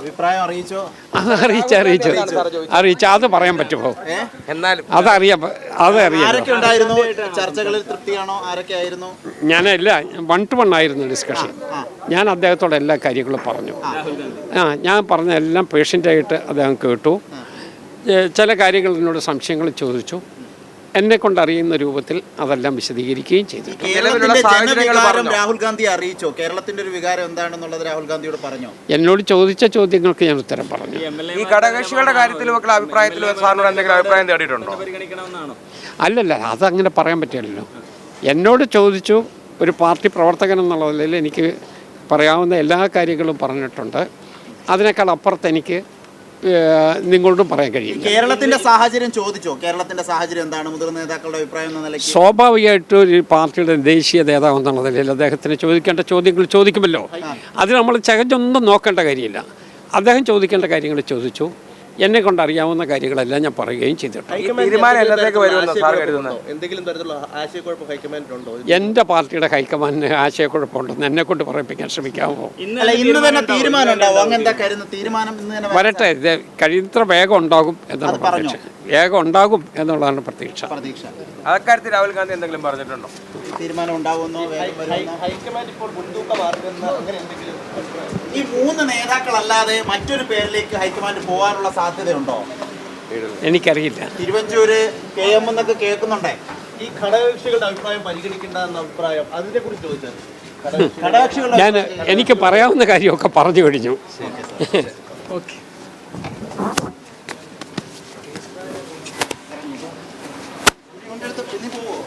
അഭിപ്രായം അറിയിച്ചോ? അറിയിച്ചു അത് പറയാൻ പറ്റുമോ? അതറിയാം. ആരൊക്കെ ഉണ്ടായിരുന്നു ചർച്ചകളിൽ? തൃപ്തിയാണോ? ആരൊക്കെ ആയിരുന്നു? ഞാനല്ല, 1 to 1 ആയിരുന്നു ഡിസ്കഷൻ. ഞാൻ അദ്ദേഹത്തോട് എല്ലാ കാര്യങ്ങളും പറഞ്ഞു. ഞാൻ പറഞ്ഞ എല്ലാം പേഷ്യൻ്റായിട്ട് അദ്ദേഹം കേട്ടു. ചില കാര്യങ്ങൾ എന്നോട് സംശയങ്ങൾ ചോദിച്ചു. എന്നെ കൊണ്ടറിയുന്ന രൂപത്തിൽ അതെല്ലാം വിശദീകരിക്കുകയും ചെയ്തു. രാഹുൽ ഗാന്ധി അറിയിച്ചോ? കേരളത്തിന്റെ ഒരു വികാരം എന്താണെന്നുള്ളത് രാഹുൽ ഗാന്ധിയോട് പറഞ്ഞോ? എന്നോട് ചോദിച്ച ചോദ്യങ്ങൾക്ക് ഞാൻ ഉത്തരം പറഞ്ഞു. ഈ ഘടകകക്ഷികളുടെ കാര്യത്തിലും അഭിപ്രായത്തിലും സാറിനോട് എന്തെങ്കിലും അഭിപ്രായം തേടിയിട്ടുണ്ടോ? അല്ലല്ല, അതങ്ങനെ പറയാൻ പറ്റില്ലല്ലോ. എന്നോട് ചോദിച്ചു. ഒരു പാർട്ടി പ്രവർത്തകൻ എന്നുള്ള നിലയിൽ എനിക്ക് പറയാവുന്ന എല്ലാ കാര്യങ്ങളും പറഞ്ഞിട്ടുണ്ട്. അതിനേക്കാൾ അപ്പുറത്ത് എനിക്ക് നിങ്ങളോടും പറയാൻ കഴിയും. കേരളത്തിന്റെ സാഹചര്യം ചോദിച്ചോ? കേരളത്തിന്റെ സാഹചര്യം എന്താണ്? മുതിർന്ന നേതാക്കളുടെ അഭിപ്രായം എന്ന നിലയ്ക്ക് സ്വാഭാവികമായിട്ടും ഒരു പാർട്ടിയുടെ ദേശീയ നേതാവ് എന്നുള്ള നിലയിൽ അദ്ദേഹത്തിന് ചോദിക്കേണ്ട ചോദ്യങ്ങൾ ചോദിക്കുമല്ലോ. അത് നമ്മൾ ചകഞ്ഞൊന്നും നോക്കേണ്ട കാര്യമില്ല. അദ്ദേഹം ചോദിക്കേണ്ട കാര്യങ്ങൾ ചോദിച്ചു. എന്നെ കൊണ്ടറിയാവുന്ന കാര്യങ്ങളെല്ലാം ഞാൻ പറയുകയും ചെയ്തിട്ടുണ്ട്. എൻ്റെ പാർട്ടിയുടെ ഹൈക്കമാൻഡിന് ആശയക്കുഴപ്പമുണ്ടെന്ന് എന്നെ കൊണ്ട് പറയിപ്പിക്കാൻ ശ്രമിക്കാമോ? വരട്ടെ, കഴിയുന്നത്ര വേഗം ഉണ്ടാകും എന്നാണ് പ്രതീക്ഷ. വേഗം ഉണ്ടാകും എന്നുള്ളതാണ് പ്രതീക്ഷ. അക്കാര്യത്തിൽ രാഹുൽ ഗാന്ധി എന്തെങ്കിലും പറഞ്ഞിട്ടുണ്ടോ? തീരുമാനം ഉണ്ടാകുമെന്നോ? ഈ 3 നേതാക്കളല്ലാതെ മറ്റൊരു പേരിലേക്ക് ഹൈക്കമാൻഡ് പോകാനുള്ള സാധ്യതയുണ്ടോ? എനിക്കറിയില്ല. തിരുവഞ്ചൂര് KM എന്നൊക്കെ കേൾക്കുന്നുണ്ടേ. ഈ ഘടകകക്ഷികളുടെ അഭിപ്രായം പരിഗണിക്കേണ്ട എന്ന അഭിപ്രായം അതിനെ കുറിച്ച് ചോദിച്ചാൽ ഞാൻ എനിക്ക് പറയാവുന്ന കാര്യമൊക്കെ പറഞ്ഞു കഴിഞ്ഞു. ഓക്കെ.